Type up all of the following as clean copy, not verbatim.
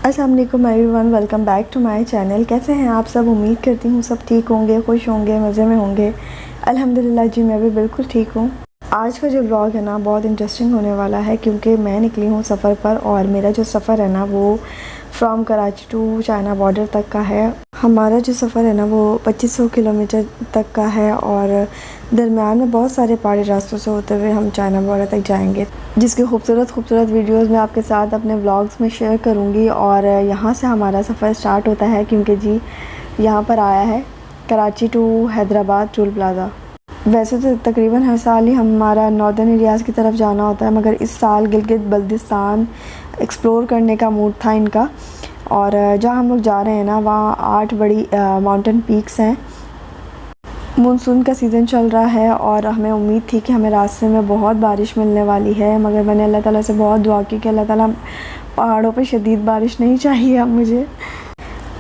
अस्सलाम वालेकुम everyone, welcome back to my channel. कैसे हैं आप सब? उम्मीद करती हूँ सब ठीक होंगे, खुश होंगे, मज़े में होंगे। अल्हम्दुलिल्लाह जी, मैं भी बिल्कुल ठीक हूँ। आज का जो व्लॉग है ना बहुत इंटरेस्टिंग होने वाला है क्योंकि मैं निकली हूँ सफ़र पर और मेरा जो सफ़र है ना वो from Karachi to China border तक का है। हमारा जो सफ़र है ना वो 2500 किलोमीटर तक का है और दरमियान में बहुत सारे पहाड़ी रास्तों से होते हुए हम चाइना बॉर्डर तक जाएंगे, जिसकी खूबसूरत वीडियोस मैं आपके साथ अपने व्लॉग्स में शेयर करूंगी। और यहाँ से हमारा सफ़र स्टार्ट होता है क्योंकि जी यहाँ पर आया है Karachi to Hyderabad toll plaza. वैसे तो तकरीबन हर साल ही हमारा नॉर्दर्न एरियाज़ की तरफ जाना होता है, मगर इस साल गिलगित बल्तिस्तान एक्सप्लोर करने का मूड था इनका। और जहाँ हम लोग जा रहे हैं ना वहाँ 8 बड़ी माउंटेन पीक्स हैं। मानसून का सीज़न चल रहा है और हमें उम्मीद थी कि हमें रास्ते में बहुत बारिश मिलने वाली है, मगर मैंने अल्लाह ताला से बहुत दुआ की कि अल्लाह ताला पहाड़ों पे शदीद बारिश नहीं चाहिए अब मुझे,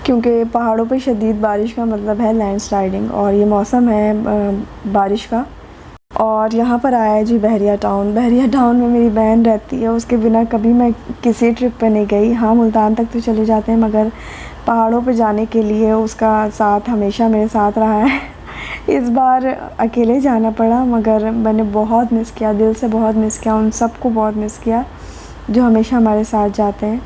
क्योंकि पहाड़ों पे शदीद बारिश का मतलब है लैंडस्लाइडिंग और ये मौसम है बारिश का। और यहाँ पर आया है जी बहरिया टाउन। बहरिया टाउन में मेरी बहन रहती है, उसके बिना कभी मैं किसी ट्रिप पे नहीं गई। हाँ, मुल्तान तक तो चले जाते हैं, मगर पहाड़ों पे जाने के लिए उसका साथ हमेशा मेरे साथ रहा है। इस बार अकेले जाना पड़ा, मगर मैंने बहुत मिस किया, दिल से बहुत मिस किया, उन सबको बहुत मिस किया जो हमेशा हमारे साथ जाते हैं।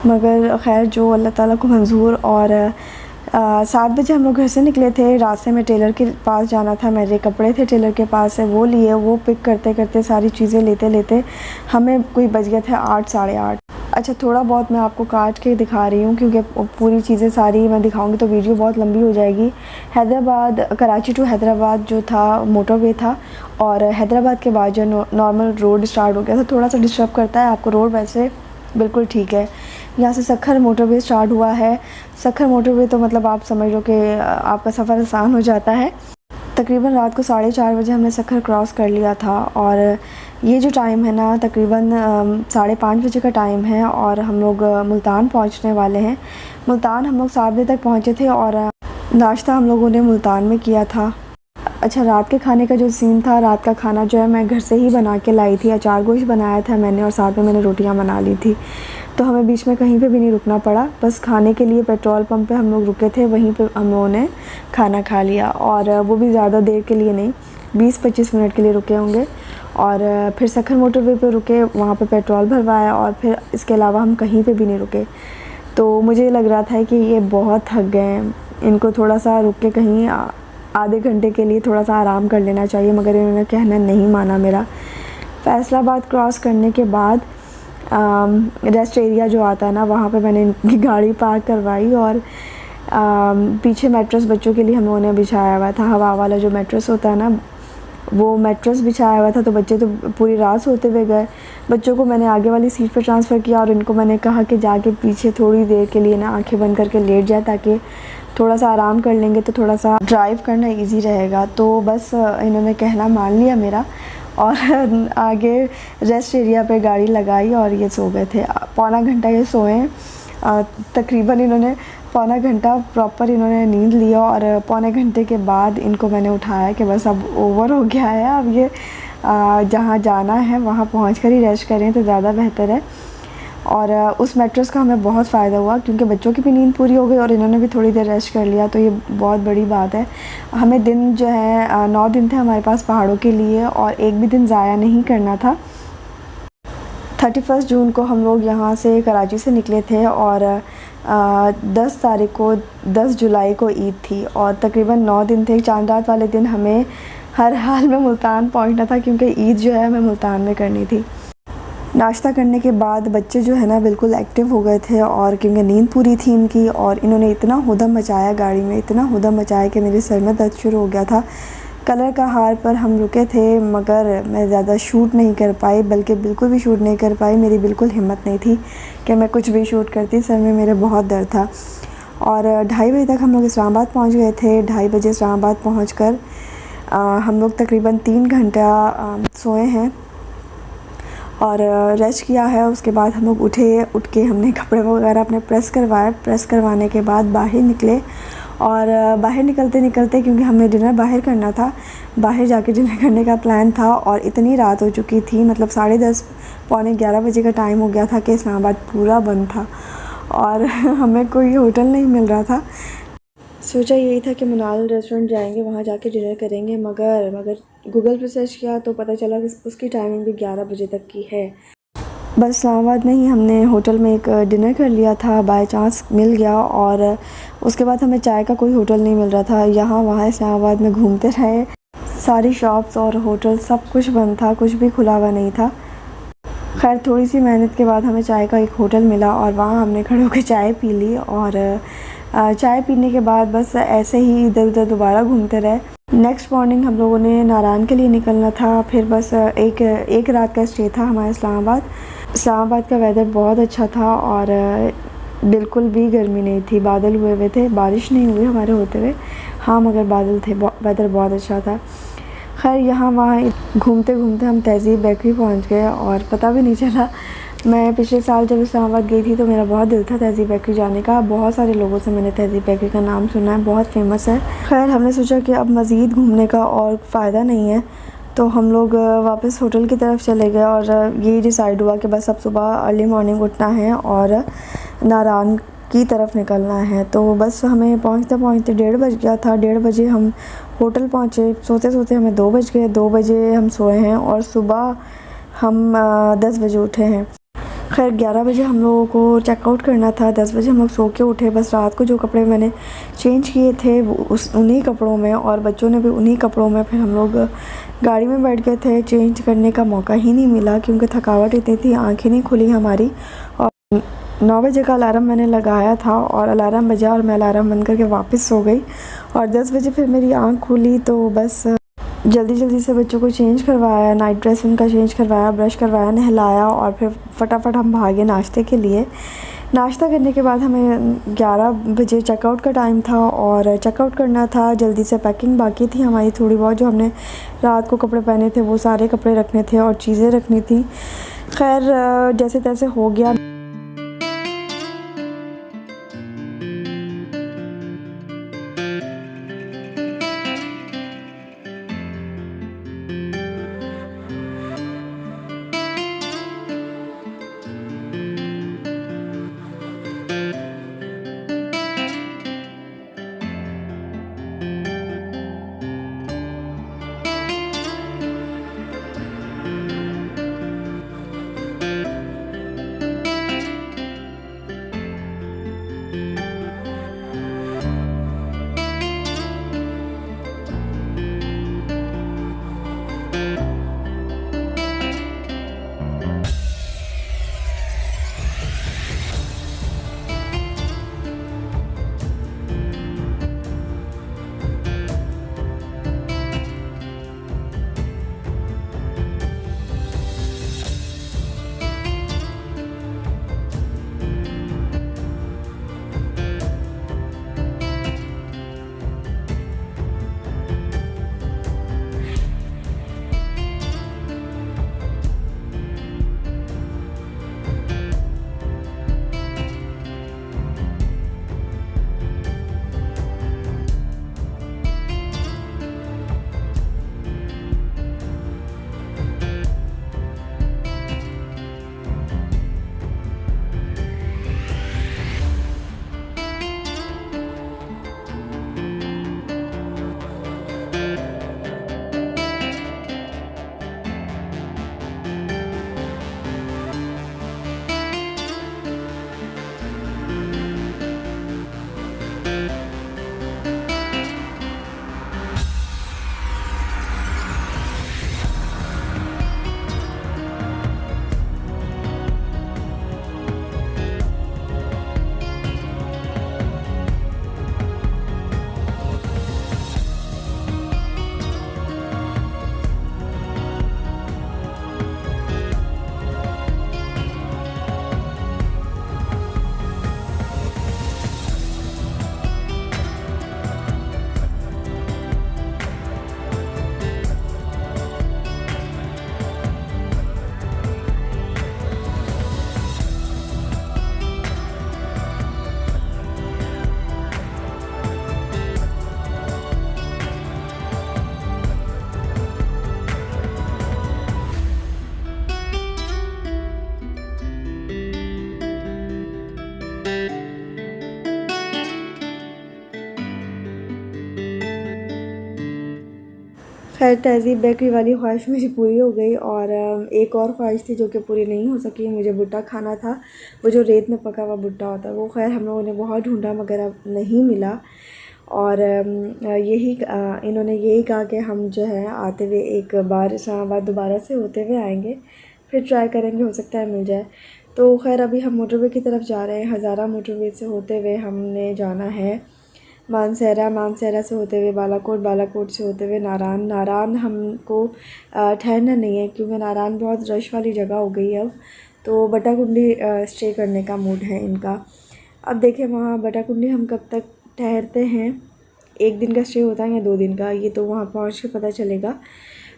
मगर ख़ैर जो अल्लाह ताला को मंज़ूर। और 7 बजे हम लोग घर से निकले थे। रास्ते में टेलर के पास जाना था, मेरे कपड़े थे टेलर के पास से, वो लिए। वो पिक करते करते सारी चीज़ें लेते लेते हमें कोई बज गया था 8 साढ़े 8। अच्छा, थोड़ा बहुत मैं आपको काट के दिखा रही हूँ क्योंकि पूरी चीज़ें सारी मैं दिखाऊंगी तो वीडियो बहुत लंबी हो जाएगी। हैदराबाद, कराची टू हैदराबाद जो था मोटरवे था, और हैदराबाद के बाद जो नॉर्मल रोड स्टार्ट हो गया था, थोड़ा सा डिस्टर्ब करता है आपको रोड, वैसे बिल्कुल ठीक है। यहाँ से सखर मोटरवे स्टार्ट हुआ है। सखर मोटरवे तो मतलब आप समझ लो कि आपका सफ़र आसान हो जाता है। तकरीबन रात को 4:30 बजे हमने सखर क्रॉस कर लिया था और ये जो टाइम है ना तकरीबन 5:30 बजे का टाइम है और हम लोग मुल्तान पहुँचने वाले हैं। मुल्तान हम लोग 7 बजे तक पहुँचे थे और नाश्ता हम लोगों ने मुल्तान में किया था। अच्छा, रात के खाने का जो सीन था, रात का खाना जो है मैं घर से ही बना के लाई थी। अचार गोश्त बनाया था मैंने और साथ में मैंने रोटियां बना ली थी, तो हमें बीच में कहीं पे भी नहीं रुकना पड़ा। बस खाने के लिए पेट्रोल पंप पे हम लोग रुके थे, वहीं पे हम लोगों ने खाना खा लिया और वो भी ज़्यादा देर के लिए नहीं, 20-25 मिनट के लिए रुके होंगे। और फिर सखर मोटरवे पे रुके, वहाँ पे पेट्रोल भरवाया और फिर इसके अलावा हम कहीं पे भी नहीं रुके। तो मुझे लग रहा था कि ये बहुत थक गए हैं, इनको थोड़ा सा रुक के कहीं आधे घंटे के लिए थोड़ा सा आराम कर लेना चाहिए, मगर इन्होंने कहना नहीं माना मेरा। फैसलाबाद क्रॉस करने के बाद रेस्ट एरिया जो आता है ना, वहाँ पे मैंने इनकी गाड़ी पार्क करवाई और पीछे मैट्रेस बच्चों के लिए हम लोगों ने बिछाया हुआ था। हवा वाला जो मैट्रेस होता है ना, वो मैट्रेस बिछाया हुआ था, तो बच्चे तो पूरी रात सोते हुए गए। बच्चों को मैंने आगे वाली सीट पर ट्रांसफ़र किया और इनको मैंने कहा कि जाके पीछे थोड़ी देर के लिए ना आंखें बंद करके लेट जाए, ताकि थोड़ा सा आराम कर लेंगे तो थोड़ा सा ड्राइव करना इजी रहेगा। तो बस इन्होंने कहना मान लिया मेरा और आगे रेस्ट एरिया पे गाड़ी लगाई और ये सो गए थे। पौना घंटा ये सोए, तकरीबन इन्होंने पौना घंटा प्रॉपर इन्होंने नींद लिया और पौने घंटे के बाद इनको मैंने उठाया कि बस अब ओवर हो गया है, अब ये जहाँ जाना है वहाँ पहुँचकर ही रेस्ट करें तो ज़्यादा बेहतर है। और उस मैट्रेस का हमें बहुत फ़ायदा हुआ क्योंकि बच्चों की भी नींद पूरी हो गई और इन्होंने भी थोड़ी देर रेस्ट कर लिया, तो ये बहुत बड़ी बात है। हमें दिन जो है 9 दिन थे हमारे पास पहाड़ों के लिए और एक भी दिन ज़ाया नहीं करना था। 31 जून को हम लोग यहाँ से कराची से निकले थे और 10 जुलाई को ईद थी और तकरीबन 9 दिन थे। चांद रात वाले दिन हमें हर हाल में मुल्तान पहुँचना था क्योंकि ईद जो है हमें मुल्तान में करनी थी। नाश्ता करने के बाद बच्चे जो है ना बिल्कुल एक्टिव हो गए थे और क्योंकि नींद पूरी थी इनकी, और इन्होंने इतना हुदम मचाया गाड़ी में, इतना हुदम मचाया कि मेरे सर में दर्द शुरू हो गया था। कलर का हार पर हम रुके थे, मगर मैं ज़्यादा शूट नहीं कर पाई, बल्कि बिल्कुल भी शूट नहीं कर पाई। मेरी बिल्कुल हिम्मत नहीं थी कि मैं कुछ भी शूट करती, सर में मेरे बहुत दर्द था। और 2:30 बजे तक हम लोग इस्लामाबाद पहुँच गए थे। 2:30 बजे इस्लामाबाद पहुँच कर हम लोग तकरीबन 3 घंटा सोए हैं और रेस्ट किया है। उसके बाद हम लोग उठ के हमने कपड़े वगैरह अपने प्रेस करवाए। प्रेस करवाने के बाद बाहर निकले और बाहर निकलते क्योंकि हमने डिनर बाहर करना था, बाहर जाके डिनर करने का प्लान था और इतनी रात हो चुकी थी, मतलब 10:30 पौने 11 बजे का टाइम हो गया था कि इस्लामाबाद पूरा बंद था। और हमें कोई होटल नहीं मिल रहा था। सोचा यही था कि मनाल रेस्टोरेंट जाएंगे, वहाँ जाके डिनर करेंगे, मगर गूगल पे सर्च किया तो पता चला कि उसकी टाइमिंग भी 11 बजे तक की है। बस इस्लामाबाद में ही हमने होटल में एक डिनर कर लिया था, बाय चांस मिल गया। और उसके बाद हमें चाय का कोई होटल नहीं मिल रहा था। यहाँ वहाँ इस्लामाबाद में घूमते रहे, सारी शॉप्स और होटल सब कुछ बंद था, कुछ भी खुला हुआ नहीं था। खैर थोड़ी सी मेहनत के बाद हमें चाय का एक होटल मिला और वहाँ हमने खड़े होकर चाय पी ली। और चाय पीने के बाद बस ऐसे ही इधर उधर दोबारा घूमते रहे। नेक्स्ट मॉर्निंग हम लोगों ने नारायण के लिए निकलना था। फिर बस एक रात का स्टे था हमारा इस्लामाबाद का वेदर बहुत अच्छा था और बिल्कुल भी गर्मी नहीं थी। बादल हुए हुए थे, बारिश नहीं हुई हमारे होते हुए, हाँ मगर बादल थे। वेदर बहुत अच्छा था। खैर यहाँ वहाँ घूमते घूमते हम तहज़ीब बेकरी पहुँच गए और पता भी नहीं चला। मैं पिछले साल जब इस्लामाबाद गई थी तो मेरा बहुत दिल था तहज़ीब बेकरी जाने का। बहुत सारे लोगों से मैंने तहज़ीब बेकरी का नाम सुना है, बहुत फेमस है। खैर हमने सोचा कि अब मज़ीद घूमने का और फ़ायदा नहीं है, तो हम लोग वापस होटल की तरफ चले गए। और ये डिसाइड हुआ कि बस अब सुबह अर्ली मॉर्निंग उठना है और नारायण की तरफ निकलना है। तो बस हमें पहुंचते पहुंचते 1:30 बज गया था। 1:30 बजे हम होटल पहुंचे। सोते सोते हमें 2 बज गए। 2 बजे हम सोए हैं और सुबह हम 10 बजे उठे हैं। खैर 11 बजे हम लोगों को चेकआउट करना था। 10 बजे हम लोग सो के उठे। बस रात को जो कपड़े मैंने चेंज किए थे वो उन्हीं कपड़ों में, और बच्चों ने भी उन्हीं कपड़ों में फिर हम लोग गाड़ी में बैठ गए थे। चेंज करने का मौका ही नहीं मिला क्योंकि थकावट इतनी थी, आँखें नहीं खुली हमारी। और 9 बजे का अलार्म मैंने लगाया था और अलार्म बजा और मैं अलार्म बंद करके वापस सो गई। और 10 बजे फिर मेरी आँख खुली तो बस जल्दी से बच्चों को चेंज करवाया, नाइट ड्रेस उनका चेंज करवाया, ब्रश करवाया, नहलाया और फिर फटाफट हम भागे नाश्ते के लिए। नाश्ता करने के बाद हमें 11 बजे चेकआउट का टाइम था और चेकआउट करना था। जल्दी से पैकिंग बाकी थी हमारी थोड़ी बहुत, जो हमने रात को कपड़े पहने थे वो सारे कपड़े रखने थे और चीज़ें रखनी थी। खैर जैसे तैसे हो गया। खैर तहज़ीब बेकरी वाली ख्वाहिश मेरी पूरी हो गई और एक और ख्वाहिश थी जो कि पूरी नहीं हो सकी। मुझे भुट्टा खाना था, वो जो रेत में पका हुआ भुट्टा होता है वो। खैर हम लोगों ने बहुत ढूंढा मगर अब नहीं मिला और इन्होंने यही कहा कि हम जो है आते हुए एक बार इस्लामाबाद दोबारा से होते हुए आएंगे, फिर ट्राई करेंगे, हो सकता है मिल जाए। तो खैर अभी हम मोटरवे की तरफ जा रहे हैं। हज़ारा मोटरवे से होते हुए हमने जाना है मानसहरा से होते हुए बालाकोट से होते हुए नारान हमको ठहरना नहीं है क्योंकि नारान बहुत रश वाली जगह हो गई है अब। तो बटाकुंडी स्टे करने का मूड है इनका। अब देखें वहाँ बटाकुंडी हम कब तक ठहरते हैं, 1 दिन का स्टे होता है या 2 दिन का, ये तो वहाँ पहुँच के पता चलेगा।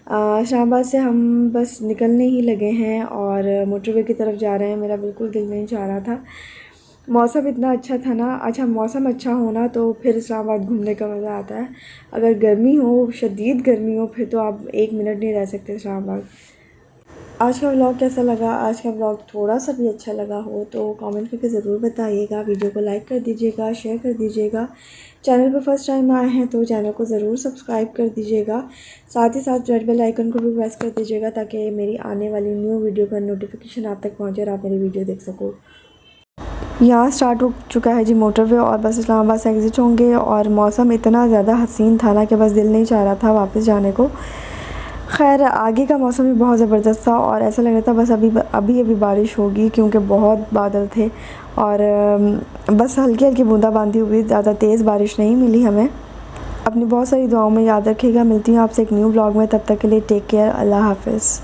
इस्लामाबाद से हम बस निकलने ही लगे हैं और मोटरवे की तरफ जा रहे हैं। मेरा बिल्कुल दिल नहीं चाह रहा था, मौसम इतना अच्छा था ना। अच्छा मौसम अच्छा होना तो फिर इस्लामाबाद घूमने का मज़ा आता है। अगर गर्मी हो, शदीद गर्मी हो, फिर तो आप 1 मिनट नहीं रह सकते इस्लामाबाद। आज का व्लॉग कैसा लगा? आज का व्लॉग थोड़ा सा भी अच्छा लगा हो तो कमेंट करके ज़रूर बताइएगा। वीडियो को लाइक कर दीजिएगा, शेयर कर दीजिएगा। चैनल पर फर्स्ट टाइम आए हैं तो चैनल को ज़रूर सब्सक्राइब कर दीजिएगा। साथ ही साथ रेड बेल आइकन को भी प्रेस कर दीजिएगा ताकि मेरी आने वाली न्यू वीडियो का नोटिफिकेशन आप तक पहुँचे और आप मेरी वीडियो देख सको। यहाँ स्टार्ट हो चुका है जी मोटरवे और बस इस्लामाबाद से एग्ज़िट होंगे और मौसम इतना ज़्यादा हसीन था ना कि बस दिल नहीं चाह रहा था वापस जाने को। खैर आगे का मौसम भी बहुत ज़बरदस्त था और ऐसा लग रहा था बस अभी बारिश होगी क्योंकि बहुत बादल थे और बस हल्की हल्की बूंदाबांदी हुई, ज़्यादा तेज़ बारिश नहीं मिली हमें। अपनी बहुत सारी दुआओं में याद रखिएगा। मिलती हूँ आपसे एक न्यू व्लॉग में, तब तक के लिए टेक केयर, अल्लाह हाफ़िज़।